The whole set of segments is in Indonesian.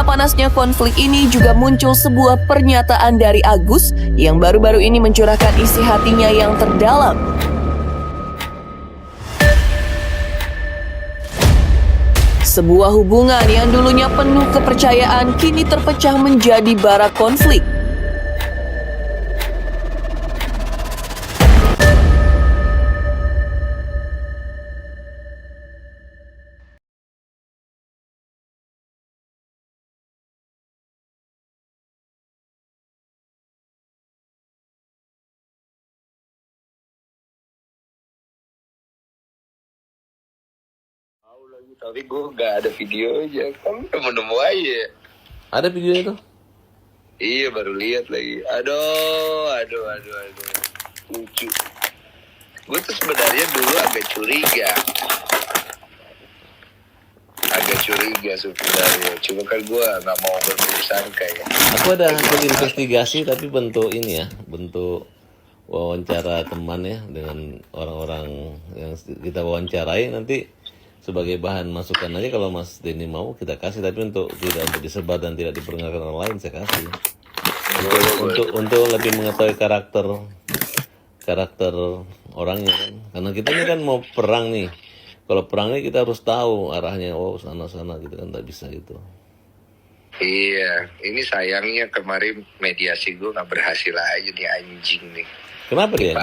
panasnya konflik ini juga muncul sebuah pernyataan dari Agus yang baru-baru ini mencurahkan isi hatinya yang terdalam. Sebuah hubungan yang dulunya penuh kepercayaan kini terpecah menjadi bara konflik. Tapi gue gak ada videonya. Kan nemu aja. Ada videonya tuh? Iya, baru lihat lagi. Aduh. Lucu. Gue tuh sebenarnya dulu agak curiga sebenarnya. Cuma kan gue gak mau berburuk sangka ya. Aku ada hasil investigasi tapi bentuk ini ya, bentuk wawancara teman ya dengan orang-orang yang kita wawancarai, nanti sebagai bahan masukan aja. Kalau Mas Denny mau kita kasih, tapi untuk tidak untuk disebar dan tidak diperdengarkan orang lain saya kasih. Untuk lebih mengetahui karakter orangnya kan. Karena kita ini kan mau perang nih. Kalau perang ini kita harus tahu arahnya, oh sana gitu kan, tak bisa gitu. Iya, ini sayangnya kemarin mediasi gue gak berhasil aja nih, anjing nih. Kenapa dia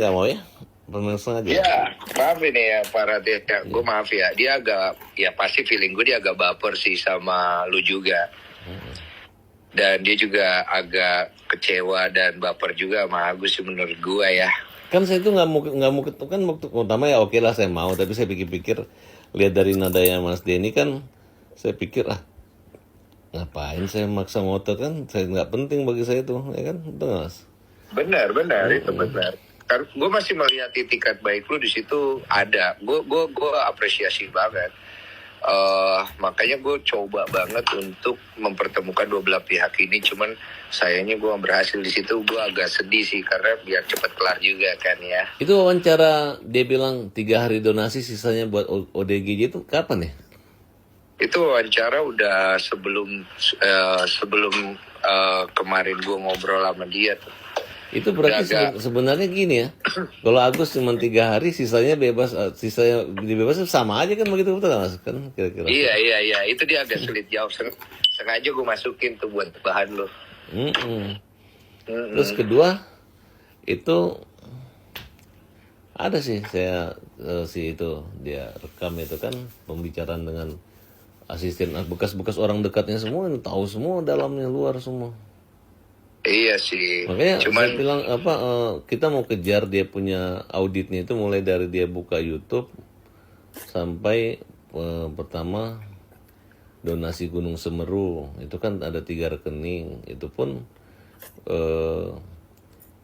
nggak mau ya? Pemirsa aja. Ya, maaf ini ya para dia. Gue maaf ya, dia agak, ya pasti feeling gue dia agak baper sih sama lu juga. Dan dia juga agak kecewa dan baper juga sama Agus sih menurut gue ya. Kan saya itu nggak mau kan pertama ya oke lah saya mau, tapi saya pikir-pikir lihat dari nadanya Mas Denny kan saya pikir ngapain saya maksa ngotot, kan saya nggak penting bagi saya tuh ya kan, betul nggak, Mas? Benar itu benar. Kan gue masih melihat itikat baik lu di situ ada. Gue apresiasi banget. Makanya gue coba banget untuk mempertemukan dua belah pihak ini. Cuman sayangnya gue berhasil di situ. Gue agak sedih sih karena biar cepat kelar juga kan ya. Itu wawancara dia bilang 3 hari donasi sisanya buat ODGJ itu kapan ya? Itu wawancara udah sebelum kemarin gue ngobrol sama dia tuh. Itu berarti sebenarnya gini ya. Kalau Agus cuma 3 hari, sisanya bebas, sisanya dibebas sama aja kan begitu, betul nggak, Mas? Kan kira-kira. Iya. Itu dia agak sulit jawab. Sengaja gue masukin tuh buat bahan lo. Terus kedua itu ada sih saya itu dia rekam itu kan pembicaraan dengan asisten, bekas-bekas orang dekatnya semua, tahu semua dalamnya luar semua. Iya sih. Makanya saya bilang kita mau kejar dia punya auditnya itu mulai dari dia buka YouTube sampai pertama donasi Gunung Semeru itu kan ada 3 rekening, itu pun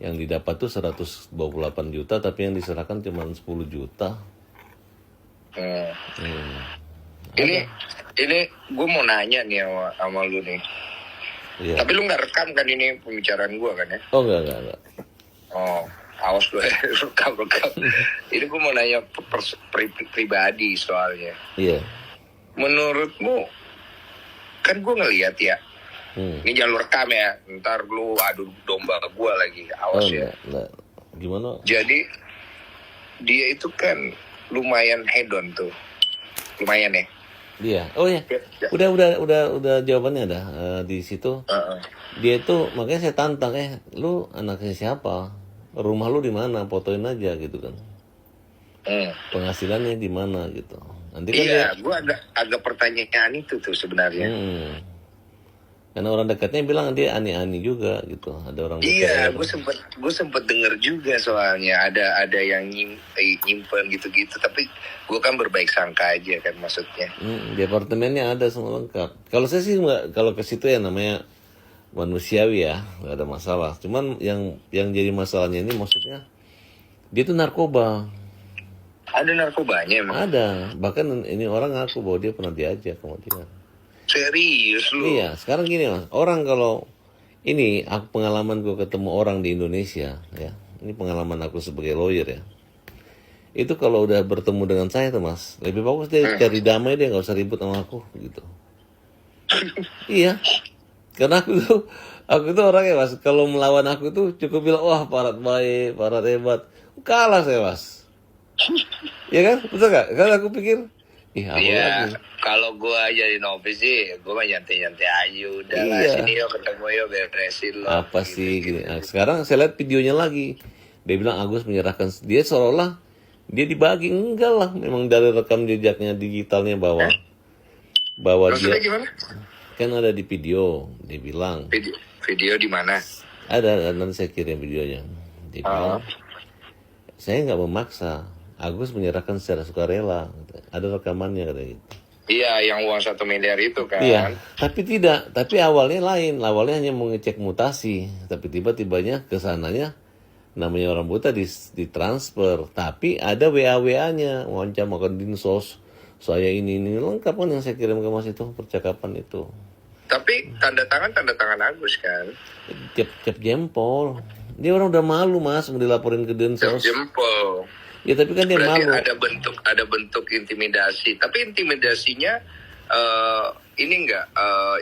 yang didapat tuh 128 juta tapi yang diserahkan cuma 10 juta. Ini gue mau nanya nih sama lu nih. Iya. Tapi lu nggak rekam kan ini pembicaraan gue kan ya? Oh enggak. Oh, awas lu ya, rekam. Ini gue mau nanya pribadi soalnya. Iya. Menurutmu, kan gue ngelihat ya, ini jalur rekam ya, ntar lu adu domba gue lagi, awas ya. Enggak. Gimana? Jadi, dia itu kan lumayan hedon tuh, lumayan ya. Dia, oh ya, udah jawabannya ada di situ. Dia itu makanya saya tantang, lu anaknya siapa, rumah lu di mana, fotoin aja gitu kan, penghasilannya di mana gitu. Nanti kan iya, gue agak pertanyaan itu tuh sebenarnya. Karena orang dekatnya bilang dia ani-ani juga gitu, ada orang dekat. Iya, gue sempet denger juga soalnya ada yang nyimpen gitu-gitu, tapi gue kan berbaik sangka aja kan maksudnya. Di apartemennya ada semua lengkap. Kalau saya sih nggak, kalau ke situ ya namanya manusiawi ya, nggak ada masalah. Cuman yang jadi masalahnya ini maksudnya dia tuh narkoba. Ada narkobanya emang? Ada, bahkan ini orang ngaku bahwa dia pernah diajak sama dia. Serius lu? Iya, sekarang gini Mas, orang kalau ini pengalaman gue ketemu orang di Indonesia ya, ini pengalaman aku sebagai lawyer ya. Itu kalau udah bertemu dengan saya tuh Mas, lebih bagus dia cari damai, dia nggak usah ribut sama aku gitu. Iya, karena aku tuh orangnya Mas, kalau melawan aku tuh cukup bilang wah Parat baik, Parat hebat, kalah saya Mas. Iya kan, betul gak? Kan aku pikir, ih apa Iya, lagi? kalau gua jadi novice sih, gua mah nyantai-nyantai aja. Udah lah, Iya. sini yuk ketemu yuk, beresin lo. Apa sih gini. Nah, sekarang saya lihat videonya lagi. Dia bilang Agus menyerahkan dia seolah-olah dia dibagi, enggak lah. Memang dari rekam jejaknya digitalnya bahwa Maksudnya dia gimana? kan ada di video. Dia bilang Video di mana? ada nanti saya kirim videonya. Dia bilang Ah. saya nggak memaksa. Agus menyerahkan secara sukarela. Ada rekamannya katanya gitu. Iya, yang uang 1 miliar itu kan. Iya, tapi tidak. Tapi awalnya lain. Awalnya hanya mau ngecek mutasi. Tapi tiba-tibanya kesananya namanya orang buta ditransfer. Tapi ada WA-WA-nya. Wancam akan dinsos. Saya ini lengkap kan yang saya kirim ke Mas itu percakapan itu. Tapi tanda tangan Agus kan. Cap jempol. Dia orang udah malu Mas mau dilaporin ke Densos. Jempol. Ya tapi kan dia Berarti malu. ada bentuk intimidasi. Tapi intimidasinya ini enggak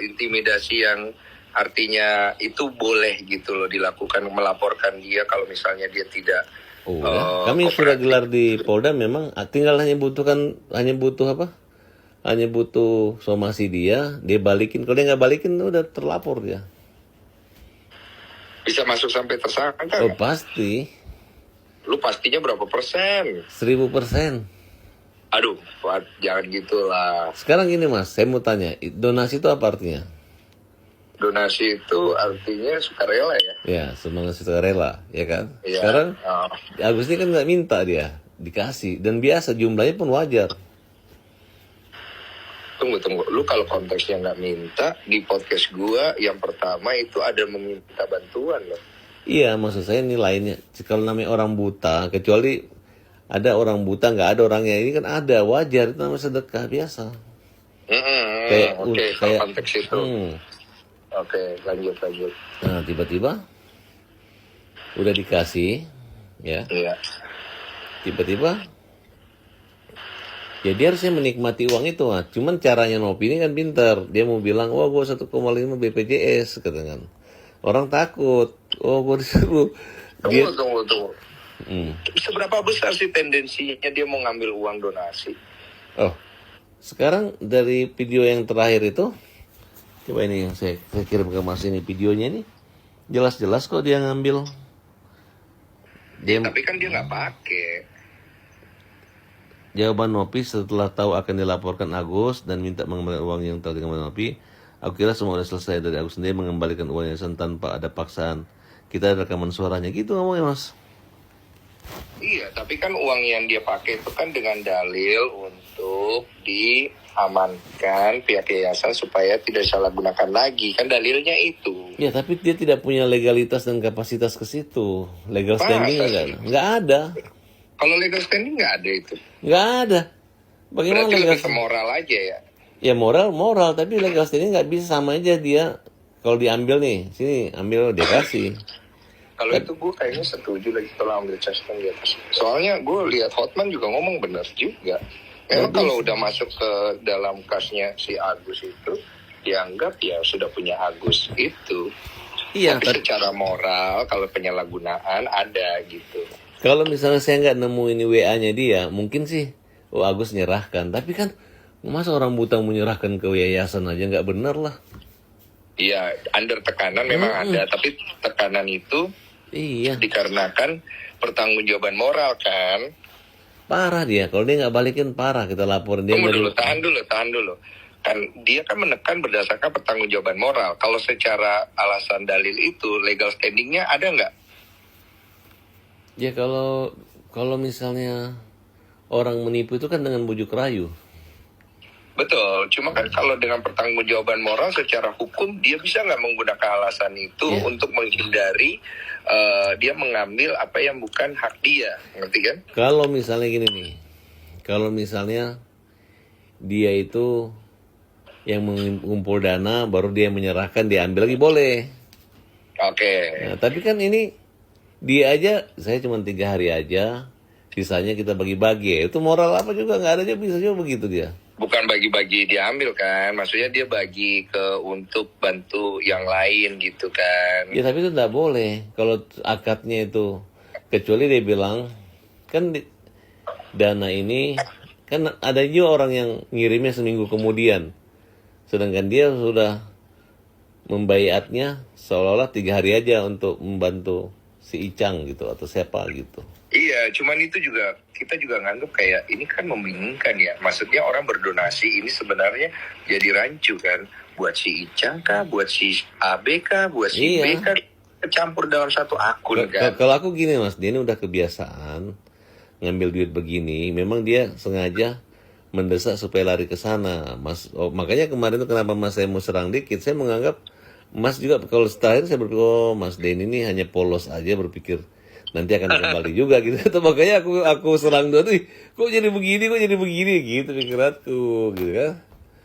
intimidasi yang artinya itu boleh gitu loh dilakukan, melaporkan dia kalau misalnya dia tidak. Oh, ya. Kami sudah gelar di Polda memang tinggal hanya butuh apa? Hanya butuh somasi dia balikin. Kalau dia nggak balikin udah terlapor dia. Bisa masuk sampai tersangka. Oh pasti. Lu pastinya berapa persen? 1000%. Aduh, Fuad, jangan gitulah. Sekarang gini Mas, saya mau tanya, donasi itu apa artinya? Donasi itu artinya sukarela ya. Ya, semangat sukarela, ya kan? Iya. Sekarang Oh. Agus ini kan nggak minta dia, dikasih dan biasa jumlahnya pun wajar. Tunggu. Lu kalau konteksnya nggak minta, di podcast gua yang pertama itu ada meminta bantuan loh. Iya, maksud saya ini lainnya. Kalau namanya orang buta, kecuali ada orang buta nggak ada orangnya, ini kan ada wajar itu namanya sedekah biasa. Oke, kalau konteks itu. Hmm. Oke, lanjut. Nah tiba-tiba udah dikasih, ya. Iya. Tiba-tiba ya dia harusnya menikmati uang itu Mas. Cuman caranya Nopi ini kan pintar. Dia mau bilang, wah gue 1,5 BPJS katanya. Orang takut. Oh gue disuruh. Dia, Tunggu. Hmm. Seberapa besar sih tendensinya dia mau ngambil uang donasi? Oh sekarang dari video yang terakhir itu, coba ini yang saya kirim ke Mas ini videonya ini. Jelas-jelas kok dia ngambil. Dia, Tapi kan dia nggak pakai. jawaban Nopi setelah tahu akan dilaporkan Agus dan minta mengembalikan uang yang telah dikembalikan Nopi, aku kira semua sudah selesai dari Agus sendiri mengembalikan uang yang tanpa ada paksaan. Kita ada rekaman suaranya gitu ngomongnya Mas. Iya, tapi kan uang yang dia pakai itu kan dengan dalil untuk diamankan pihak yayasan supaya tidak salah gunakan lagi. Kan dalilnya itu. Ya tapi dia tidak punya legalitas dan kapasitas ke situ. Legal standing nggak ada. Kalau legal standing nggak ada itu. Nggak ada. Bagaimana Berarti legal lebih ke moral aja ya. Ya moral, tapi legal standing nggak bisa sama aja dia. Kalau diambil nih, sini ambil dia kasih. Kalau itu gue kayaknya setuju lagi kalau ambil castan di atas. Soalnya gue lihat Hotman juga ngomong benar juga. Memang kalau udah masuk ke dalam kasnya si Agus itu, dianggap ya sudah punya Agus itu. Iya, Tapi secara moral kalau penyalahgunaan ada gitu. kalau misalnya saya nggak nemu ini WA-nya dia, mungkin sih Agus nyerahkan. Tapi kan masa orang buta menyerahkan ke yayasan aja nggak benar lah. Iya, under tekanan memang ada, tapi tekanan itu Iya, dikarenakan pertanggungjawaban moral kan. parah dia. Kalau dia nggak balikin parah, kita laporin dia. Tunggu dulu, tahan dulu. Kan dia kan menekan berdasarkan pertanggungjawaban moral. Kalau secara alasan dalil itu legal standingnya ada nggak? Ya kalau misalnya orang menipu itu kan dengan bujuk rayu. Betul, cuma kan kalau dengan pertanggungjawaban moral secara hukum dia bisa nggak menggunakan alasan itu untuk menghindari dia mengambil apa yang bukan hak dia, ngerti kan? Kalau misalnya gini nih, kalau misalnya dia itu yang mengumpul dana, baru dia menyerahkan, diambil lagi boleh. Oke. Nah, tapi kan ini dia aja, saya cuma 3 hari aja, sisanya kita bagi-bagi. Itu moral apa juga nggak ada aja bisa juga begitu dia. bukan bagi-bagi diambil kan, maksudnya dia bagi ke untuk bantu yang lain gitu kan. Ya tapi itu nggak boleh kalau akadnya itu, kecuali dia bilang kan dana ini kan ada juga orang yang ngirimnya seminggu kemudian, sedangkan dia sudah membaiatnya seolah-olah 3 hari aja untuk membantu si Icang gitu atau siapa gitu. Iya, cuman itu juga kita juga nganggap kayak ini kan membingungkan ya. Maksudnya orang berdonasi ini sebenarnya jadi rancu kan, buat si Icang kah, buat si AB kah, buat si Iya. B kah, kecampur dalam satu akun kan. Kalau aku gini Mas, dia ini udah kebiasaan ngambil duit begini, memang dia sengaja mendesak supaya lari ke sana, Mas. Oh, makanya kemarin itu kenapa Mas saya mau serang dikit, saya menganggap Mas juga kalau terakhir saya berpikir, oh Mas Den ini hanya polos aja berpikir nanti akan kembali juga gitu. Itu makanya aku serang dua tuh, kok jadi begini gitu pikiranku gitu kan.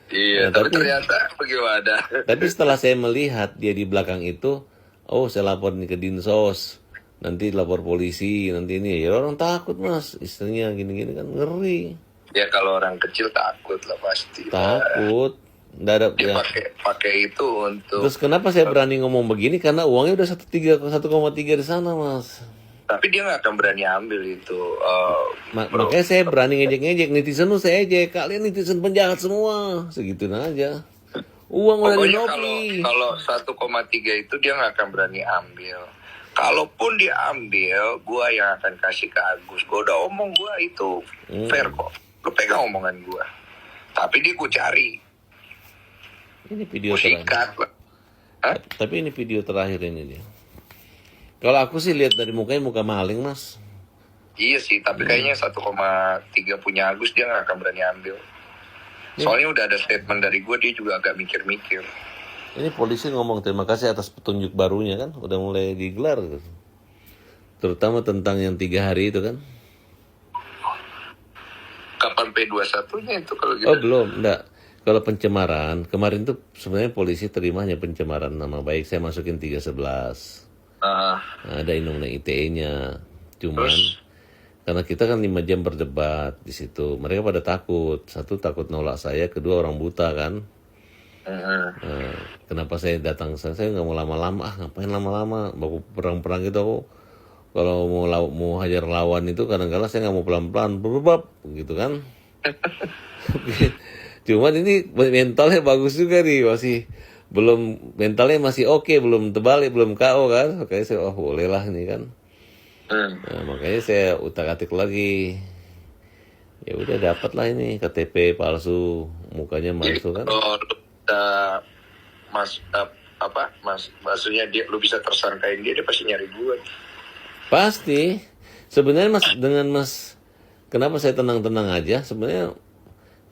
Iya, Nah, tapi ternyata bagaimana? Tapi setelah saya melihat dia di belakang itu, oh saya lapor nih ke Dinsos, nanti lapor polisi, nanti ini ya orang takut Mas, istrinya gini-gini kan ngeri, Ya kalau orang kecil takut lah pasti. takut, nggak ada Dia ya. pakai itu untuk. Terus kenapa saya berani ngomong begini? Karena uangnya udah 1,3 di sana Mas. Tapi dia nggak akan berani ambil itu. Makanya saya berani ngejek-ngejek netizen tuh saya ejek, kalian netizen penjahat semua, segituin aja. Uang udah di Pokoknya Nopi. kalau 1,3 itu dia nggak akan berani ambil. Kalaupun dia ambil, gua yang akan kasih ke Agus. Gua udah omong gua itu fair kok. Lu pegang omongan gua. Tapi dia gua cari, Ini video gua terakhir. sikat lah. Hah? Tapi ini video terakhir ini dia. Kalau aku sih lihat dari mukanya muka maling Mas. Iya sih, tapi kayaknya 1,3 punya Agus dia nggak akan berani ambil. Soalnya udah ada statement dari gua, dia juga agak mikir-mikir. Ini polisi ngomong terima kasih atas petunjuk barunya kan, udah mulai digelar, terutama tentang yang 3 hari itu kan. Kapan P21-nya itu kalau gitu? Oh belum, enggak. Kalau pencemaran kemarin tuh sebenarnya polisi terimanya pencemaran nama baik, saya masukin 311. Ah, Nah, ada undang-undang ITE-nya. Cuman Terus? karena kita kan 5 jam berdebat di situ, mereka pada takut. Satu takut nolak saya, kedua orang buta kan. Nah, kenapa saya datang? Saya nggak mau lama-lama. Ngapain lama-lama? Baku perang-perang gitu aku. Kalau mau hajar lawan itu kadang-kadang saya nggak mau pelan-pelan, berbab gitu kan. Cuman ini mentalnya bagus juga nih, masih belum mentalnya masih oke, belum terbalik, belum KO kan. Makanya saya boleh lah ini kan. Nah, makanya saya utak-atik lagi. Ya udah dapat lah ini KTP palsu, mukanya Jadi palsu kan. kalau lu bisa maksudnya lu bisa tersangkain dia pasti nyari gue. Pasti. Sebenarnya Mas dengan Mas, kenapa saya tenang-tenang aja? Sebenarnya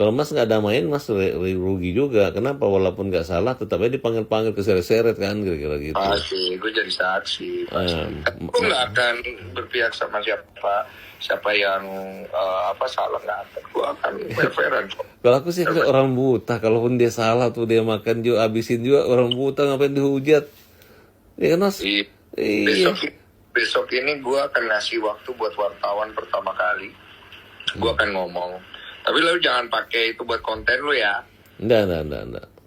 kalau Mas nggak damain Mas rugi juga. Kenapa? Walaupun nggak salah, tetap aja dipanggil-panggil keseret-seret kan, kira-kira gitu. Pasti, gue jadi saksi. Pasti. Gue nggak akan berpihak sama siapa yang salah, nggak akan. Gue akan fair-fairan. Kalau aku sih kayak orang buta, kalaupun dia salah tuh dia makan juga, habisin juga orang buta, ngapain dihujat? Ya kan Mas? Iya. Besok ini gue akan ngasih waktu buat wartawan pertama kali. Gue akan ngomong. Tapi lu jangan pakai itu buat konten lu ya. Enggak.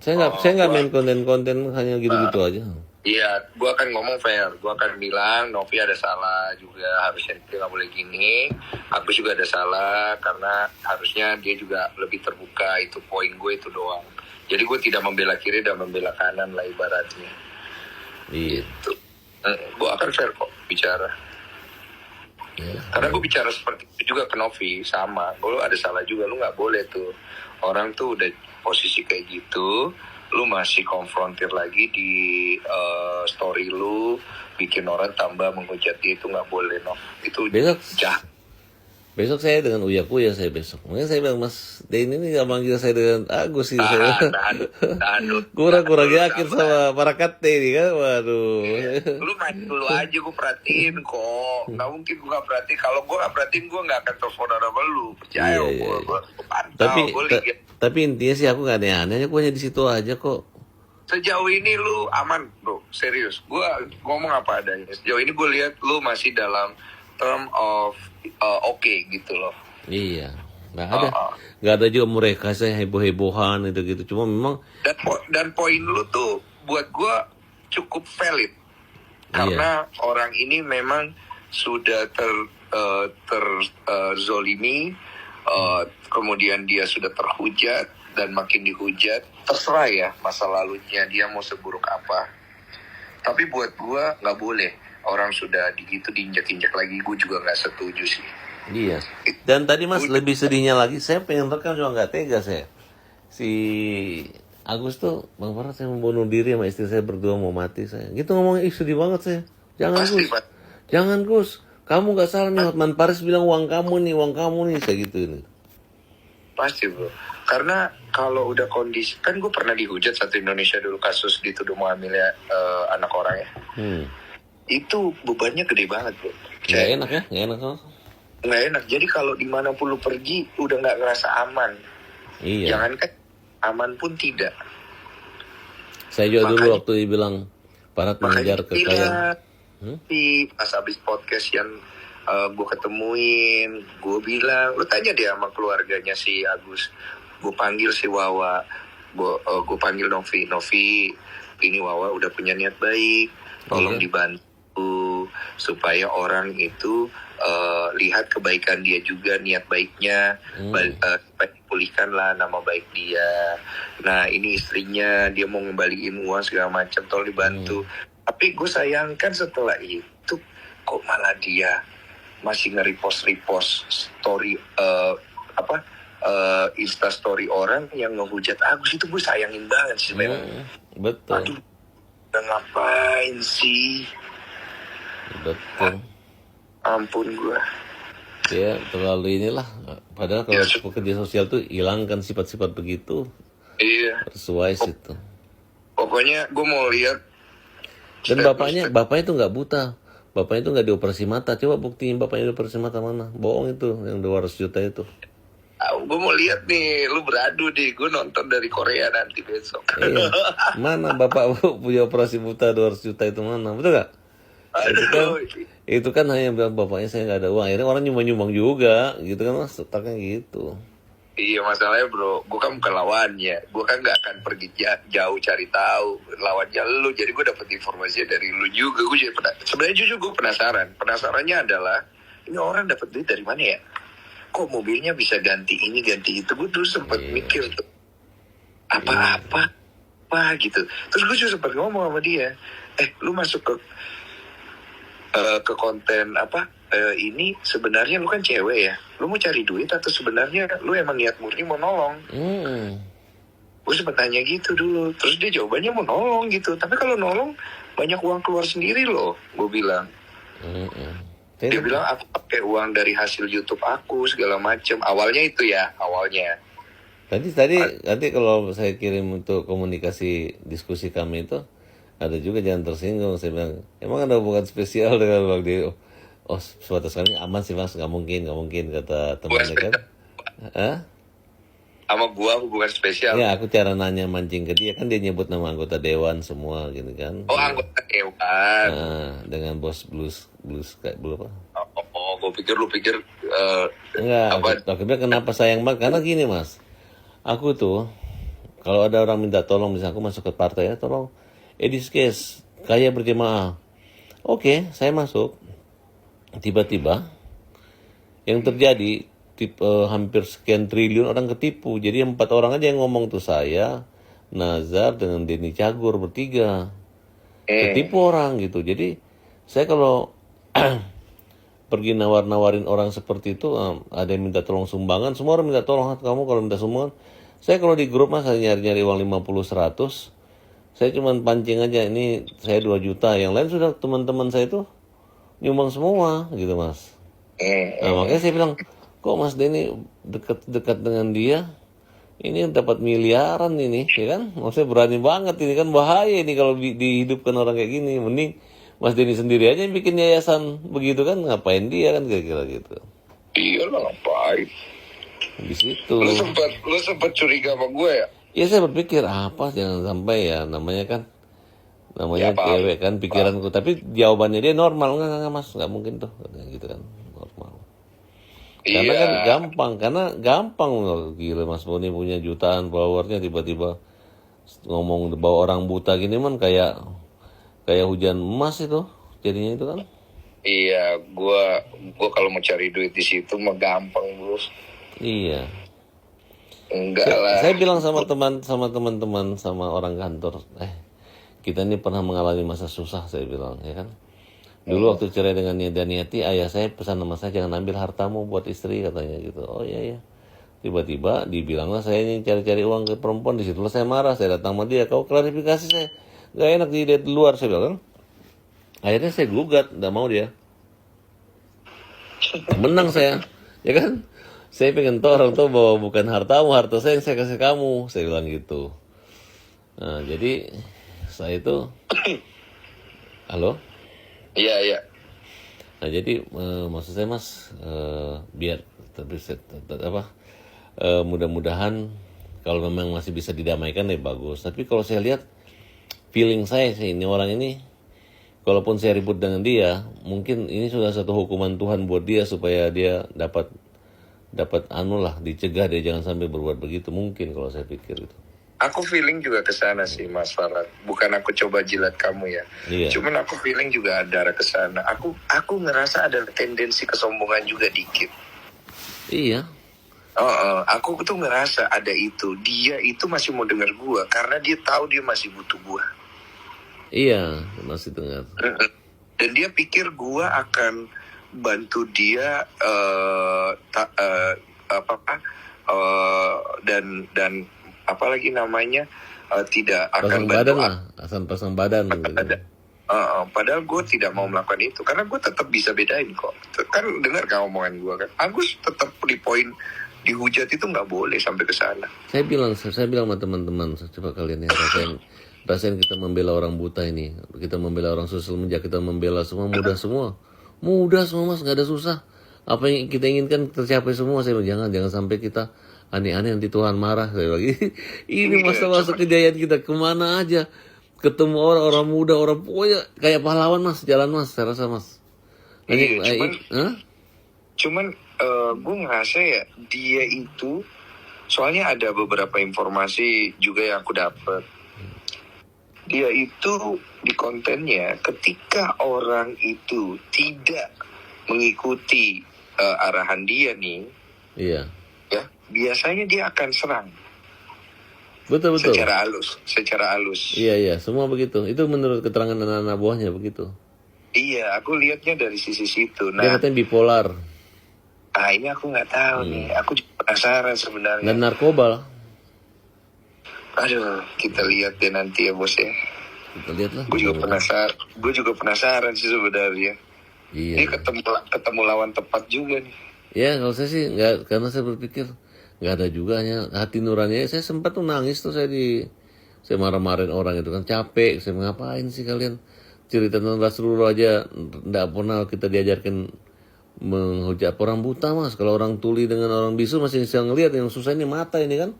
Saya nggak main konten-konten hanya gitu-gitu aja. Iya, gue akan ngomong fair. Gue akan bilang Novi ada salah juga, harusnya dia nggak boleh gini. Agus juga ada salah karena harusnya dia juga lebih terbuka. Itu poin gue itu doang. Jadi gue tidak membela kiri dan membela kanan lah ibaratnya. Iya. Gitu. Gue akan fair kok bicara. Karena gue bicara seperti itu juga ke Novi sama. Kalau ada salah juga, lu nggak boleh tuh. Orang tuh udah posisi kayak gitu, lu masih konfrontir lagi di story lu, bikin orang tambah menghujat dia, itu nggak boleh, Nov. Itu Besok jahat. Besok saya dengan Uya-Kuya saya besok. Makanya saya bilang Mas Den ini nggak manggil saya dengan Agus sih. Tahan dulu. Kurang yakin sama para kate ini kan. Waduh. Lu main dulu aja, gue perhatiin kok. Nggak mungkin gue nggak perhatiin. Kalau gue nggak perhatiin, gue nggak akan telepon sama lu. Percaya Iya, gue pantau. Tapi Gue lihat. tapi intinya sih aku nggak aneh-aneh, aku hanya di situ aja kok. Sejauh ini lu aman, bro. Serius. Gue ngomong apa adanya. Sejauh ini gue lihat lu masih dalam term of oke gitu loh. Iya. nggak ada. Nggak ada juga mereka saya heboh-hebohan gitu-gitu. Cuma memang Dan poin lu tuh buat gua cukup valid. Karena orang ini memang sudah terzolimi, kemudian dia sudah terhujat dan makin dihujat. Terserah ya masa lalunya dia mau seburuk apa. Tapi buat gua nggak boleh orang sudah gitu diinjak-injak lagi. Gue juga nggak setuju sih. iya. Dan tadi Mas lebih sedihnya lagi, saya pengen rekam cuma nggak tega saya. Si Agus tuh, Bang Farad saya mau bunuh diri sama istri saya berdua mau mati saya. Gitu ngomongnya, sedih banget saya. Jangan Pasti, Gus, Pak. jangan Gus. Kamu nggak salah nih, Hotman Paris bilang uang kamu nih, saya gitu ini. Pasti bro. Karena kalau udah kondisi, kan gue pernah dihujat satu Indonesia dulu kasus dituduh mengambil anak orang ya. Itu bebannya gede banget bro. Nggak enak ya, nggak enak Mas. Nggak enak. Jadi kalau dimanapun lu pergi udah nggak ngerasa aman. Iya. Jangan kan aman pun tidak. Saya juga dulu waktu dibilang Farad mengejar kekayaan. Di pas abis podcast yang gue ketemuin, gue bilang, lu tanya dia sama keluarganya si Agus. Gue panggil si Wawa, gue panggil Novi, ini Wawa udah punya niat baik, tolong dibantu supaya orang itu lihat kebaikan dia juga, niat baiknya, pulihkanlah nama baik dia. Nah ini istrinya, dia mau ngembaliin uang segala macam, tolong dibantu. Tapi gue sayangkan setelah itu kok malah dia masih nge-repost story Insta story orang yang ngehujat Agus. Itu gue sayangin banget sih memang. Betul. Aduh, udah ngapain sih? Betul. Ampun gue. Ya terlalu inilah. Padahal kalau pekerja sosial tuh hilangkan sifat-sifat begitu. Iya. Sesuai situ. Pokoknya gue mau lihat. Dan bapaknya itu nggak buta. Bapaknya itu nggak dioperasi mata. Coba buktiin bapaknya dioperasi mata mana? Bohong itu yang 200 juta itu. Gue mau lihat nih, lu beradu nih. Gue nonton dari Korea nanti besok. Iya. Mana bapak punya operasi buta 200 juta itu mana? Betul nggak? Itu kan hanya bilang bapaknya saya nggak ada uang. Akhirnya orang nyumbang juga, gitu kan Mas? Setaknya gitu. Iya masalahnya bro, gue kan bukan lawannya. Gue kan gak akan pergi jauh cari tahu. Lawannya lu, jadi gue dapet informasinya dari lu juga. Gue jadi sebenarnya jujur gue penasaran. Penasarannya adalah ini orang dapat duit dari mana ya? Kok mobilnya bisa ganti ini ganti itu? Gue dulu sempat mikir tuh apa gitu. Terus gue juga sempat ngomong sama dia, lu masuk ke konten ini sebenarnya lu kan cewek ya, lu mau cari duit atau sebenarnya lu emang niat murni mau nolong? Gue sempet nanya gitu dulu, terus dia jawabannya mau nolong gitu. Tapi kalau nolong banyak uang keluar sendiri loh, gue bilang. Dia bilang aku pakai uang dari hasil YouTube aku segala macem. Awalnya itu ya, awalnya. Nanti kalau saya kirim untuk komunikasi diskusi kami itu ada juga jangan tersinggung. Saya bilang emang ada hubungan spesial dengan Bang Dio. Oh sebatas kami aman sih Mas, nggak mungkin kata temannya kan. Sama gua hubungan spesial. Ya aku cara nanya mancing ke dia kan dia nyebut nama anggota dewan semua gitu kan. Oh anggota dewan. Nah, dengan bos blues kayak apa? Gue pikir lu pikir enggak. Aku bilang kenapa sayang banget karena gini Mas. Aku tuh kalau ada orang minta tolong misalnya aku masuk ke partai ya tolong edis case kaya berjemaah. Oke, saya masuk. Tiba-tiba yang terjadi hampir sekian triliun orang ketipu. Jadi 4 orang aja yang ngomong tuh saya, Nazar dengan Denny Cagur bertiga. Ketipu orang gitu. Jadi saya kalau pergi nawar-nawarin orang seperti itu, ada yang minta tolong sumbangan, semua orang minta tolong kamu kalau minta sumbangan. Saya kalau di grup Mas nyari-nyari uang 50-100, saya cuma pancing aja ini saya 2 juta, yang lain sudah teman-teman saya itu nyumbang semua gitu Mas. Nah makanya saya bilang kok Mas Denny dekat dengan dia ini dapat miliaran ini ya kan, maksudnya berani banget ini kan bahaya ini kalau dihidupkan orang kayak gini. Mending Mas Denny sendiri aja yang bikin yayasan begitu kan, ngapain dia kan kira-kira gitu. Iya lah ngapain di situ. Lu sempat curiga sama gue ya? Iya saya berpikir apa jangan sampai ya namanya cewek kan pikiranku. Tapi jawabannya dia normal, enggak Mas, enggak mungkin tuh gitu kan, normal. Karena kan Iya. gampang loh. Gila Mas Boni punya jutaan followernya tiba-tiba ngomong bawa orang buta gini man kayak kayak hujan emas itu jadinya itu kan. Iya, gua kalau mau cari duit di situ mah gampang, Bos. Iya. Enggak lah. Saya bilang sama teman-teman sama orang kantor, kita ini pernah mengalami masa susah saya bilang ya kan. Dulu waktu cerai dengan Daniati, ayah saya pesan sama saya jangan ambil hartamu buat istri katanya gitu. Oh iya ya. Tiba-tiba dibilanglah saya ini cari-cari uang ke perempuan, di situ saya marah, saya datang sama dia, kau klarifikasi saya, gak enak di luar saya bilang. Akhirnya saya gugat, nggak mau dia, menang saya, ya kan? Saya pengen tahu orang tua bahwa bukan hartamu, harta saya yang saya kasih kamu, saya bilang gitu. Nah jadi saya itu, halo? Iya, iya. Nah jadi maksud saya Mas, biar mudah-mudahan kalau memang masih bisa didamaikan ya bagus. Tapi kalau saya lihat feeling saya sih ini orang ini, kalaupun saya ribut dengan dia, mungkin ini sudah satu hukuman Tuhan buat dia supaya dia dapat dicegah dia jangan sampai berbuat begitu, mungkin kalau saya pikir itu. Aku feeling juga ke sana sih, Mas Farad. Bukan aku coba jilat kamu ya. Iya. Cuman aku feeling juga ada arah ke sana. Aku ngerasa ada tendensi kesombongan juga dikit. Iya. Aku tuh ngerasa ada itu. Dia itu masih mau dengar gua karena dia tahu dia masih butuh gua. Iya, masih dengar. Dan dia pikir gua akan bantu dia dan apalagi namanya tidak akan Pasang bantu badan lah, asal pasang badan gitu. padahal gue tidak mau melakukan itu karena gue tetap bisa bedain kok. Kan dengar kan omongan gue kan, Agus tetap di poin dihujat itu nggak boleh sampai ke sana. Saya bilang sama teman-teman, coba kalian ya rasain kita membela orang buta ini, kita membela orang sosial media, kita membela semua mudah semua Mas, nggak ada susah. Apa yang kita inginkan tercapai semua. Saya bilang jangan sampai kita aneh-aneh nanti Tuhan marah. Saya bilang ini masa-masa kejayaan kita kemana aja ketemu orang muda, orang pokoknya kayak pahlawan Mas, jalan Mas, saya rasa Mas. Cuman gue ngerasa ya dia itu, soalnya ada beberapa informasi juga yang aku dapat. Dia itu di kontennya ketika orang itu tidak mengikuti arahan dia nih, iya, ya biasanya dia akan serang. Betul. Secara halus. Iya, semua begitu. Itu menurut keterangan anak-anak buahnya begitu. Iya, aku lihatnya dari sisi situ. Dia katanya bipolar. Ini aku nggak tahu nih. Aku juga penasaran sebenarnya. Dan narkoba lah. Aduh, kita lihat deh nanti ya bos ya. Kita lihat lah. Gue juga penasaran sih sebenarnya. Iya. Ini ketemu lawan tepat juga nih. Ya kalau saya sih nggak, karena saya berpikir nggak ada juga hati nurani. Saya sempat tuh nangis tuh saya marah-marahin orang itu kan, capek. Saya ngapain sih kalian cerita tentang Rasulullah aja nggak pernah kita diajarkan menghujat orang buta Mas. Kalau orang tuli dengan orang bisu masih bisa ngelihat, yang susah ini mata ini kan.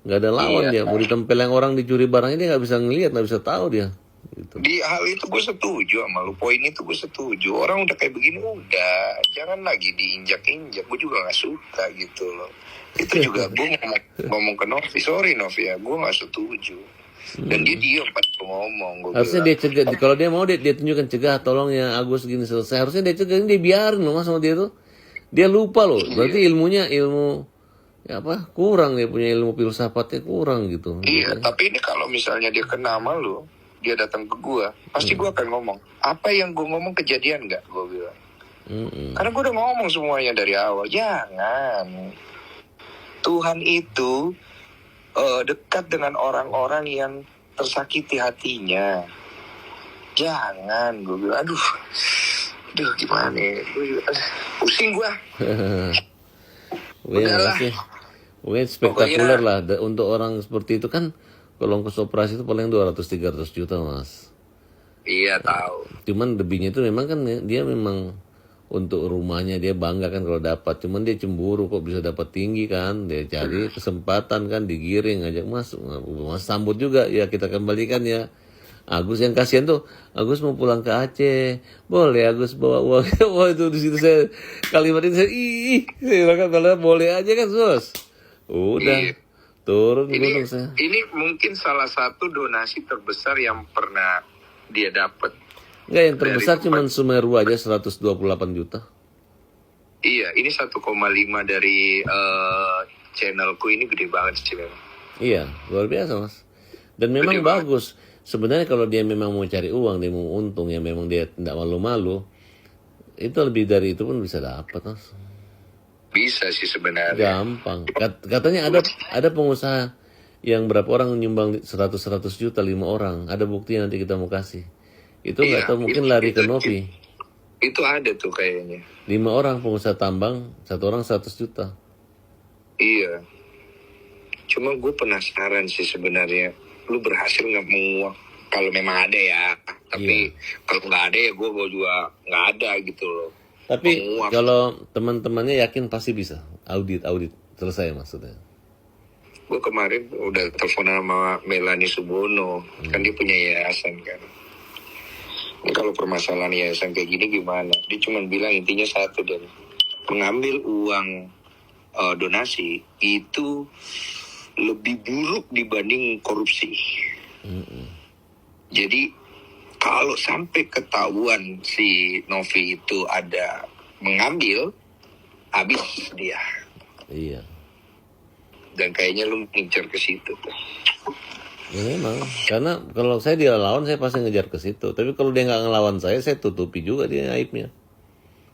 Nggak ada lawan dia. Mau ditempel yang orang dicuri barangnya dia nggak bisa ngelihat, nggak bisa tahu dia. Gitu. Di hal itu gue setuju sama lu. Poin itu gue setuju. Orang udah kayak begini udah, jangan lagi diinjak-injak. Gue juga nggak suka gitu loh. Itu juga gue ngomong ke Novi. Sorry Novi ya, gue nggak setuju. Dan dia diam pas gue ngomong. Harusnya dia cegah. Kalau dia mau dia tunjukkan, cegah, tolong ya Agus gini selesai. Harusnya dia cegah, dia biarin loh Mas sama dia tuh. Dia lupa loh. Berarti ilmu kurang, dia punya ilmu filsafatnya kurang gitu. Iya, tapi ini kalau misalnya dia kena sama lu, dia datang ke gua, pasti gua akan ngomong, apa yang gua ngomong kejadian nggak? Gua bilang. Karena gua udah ngomong semuanya dari awal. Jangan. Tuhan itu dekat dengan orang-orang yang tersakiti hatinya. Jangan, gua bilang. Aduh gimana nih? Pusing gua. Pokoknya spektakuler lah untuk orang seperti itu kan. Kalau ongkos operasi itu paling 200-300 juta Mas. Iya tahu. Cuman lebihnya itu memang kan dia memang untuk rumahnya dia bangga kan kalau dapat. Cuman dia cemburu kok bisa dapat tinggi kan. Dia cari kesempatan kan, digiring, ngajak Mas sambut juga ya, kita kembalikan ya Agus yang kasihan tuh, Agus mau pulang ke Aceh, boleh Agus bawa uang. Wah itu di situ saya kalimat itu saya saya bilang kan boleh aja kan Sus. Udah Iya. turun Ini gunung saya. ini mungkin salah satu donasi terbesar yang pernah dia dapat. Enggak, yang terbesar Dari cuma Sumeru aja 128 juta. Iya, ini 1,5 dari channelku, ini gede banget sih memang. Iya, luar biasa Mas. Dan memang Gede banget. bagus. Sebenarnya kalau dia memang mau cari uang, dia mau untung, ya memang dia tidak malu-malu, itu lebih dari itu pun bisa dapat Mas. Bisa sih sebenarnya. Gampang. Katanya ada pengusaha yang berapa orang nyumbang 100 juta, 5 orang. Ada bukti nanti kita mau kasih. Itu nggak Iya, tahu mungkin lari ke Novi. Itu ada tuh kayaknya. 5 orang pengusaha tambang, 1 orang 100 juta. Iya. Cuma gue penasaran sih sebenarnya. Lu berhasil nggak menguak? Kalau memang ada ya. Tapi kalau nggak ada ya gue juga nggak ada gitu loh. Tapi Menguak. kalau teman-temannya yakin pasti bisa. Audit selesai maksudnya. Gue kemarin udah telepon sama Melanie Subono. Kan dia punya yayasan kan. Ini kalau permasalahan yayasan kayak gini gimana? Dia cuma bilang intinya satu, dan mengambil uang donasi itu lebih buruk dibanding korupsi. Jadi kalau sampai ketahuan si Novi itu ada mengambil, habis dia. Iya. Dan kayaknya lu ngincer ke situ tuh. Ya memang. Karena kalau saya dia lawan, saya pasti ngejar ke situ. Tapi kalau dia nggak ngelawan saya tutupi juga dia aibnya.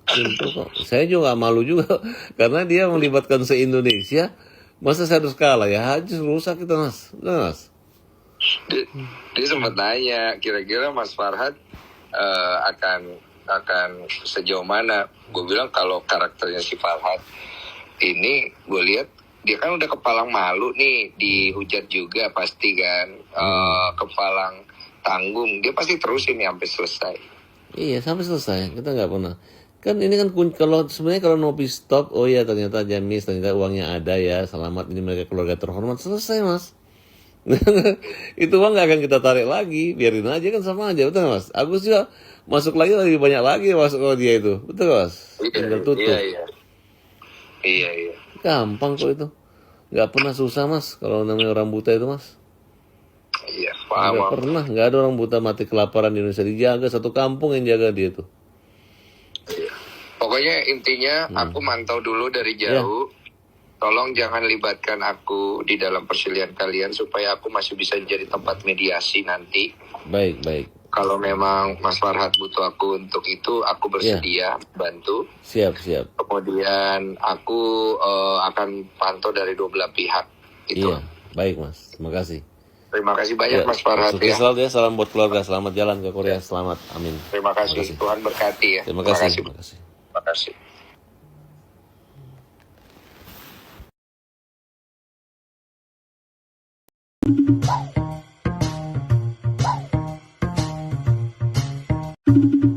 Simple kok. Saya juga malu juga. Karena dia melibatkan se-Indonesia. Masa saya harus kalah ya? Habis rusak kita Mas. Udah Mas. Dia sempat nanya, kira-kira Mas Farhad akan sejauh mana? Gue bilang kalau karakternya si Farhad ini, gue lihat dia kan udah kepalang malu nih, dihujat juga pasti kan, kepalang tanggung, dia pasti terusin nih sampai selesai. Iya sampai selesai. Kita nggak pernah. Kan ini kan kalau sebenarnya kalau Novi stop, oh ya ternyata Jamis, ternyata uangnya ada ya, selamat ini mereka keluarga terhormat, selesai Mas. Itu uang nggak akan kita tarik lagi, biarin aja kan sama aja, betul Mas. Agus juga masuk lagi lebih banyak lagi masuk ke dia itu, betul Mas. Tinggal tutup. Iya. Gampang kok itu, nggak pernah susah Mas. Kalau namanya orang buta itu Mas, Iya, nggak paham. pernah, nggak ada orang buta mati kelaparan di Indonesia, dijaga satu kampung yang jaga dia tuh. Pokoknya intinya aku mantau dulu dari jauh. Tolong jangan libatkan aku di dalam persilihan kalian supaya aku masih bisa jadi tempat mediasi nanti. Baik. Kalau memang Mas Farhad butuh aku untuk itu, aku bersedia bantu. Siap. Kemudian aku akan pantau dari dua belah pihak. Itu. Iya, baik Mas. Terima kasih. Terima kasih banyak Mas Farhad Sukses ya. selalu ya. Salam buat keluarga. Selamat jalan ke Korea. Selamat. Amin. Terima kasih. Tuhan berkati ya. Terima kasih. Terima kasih. Thank you.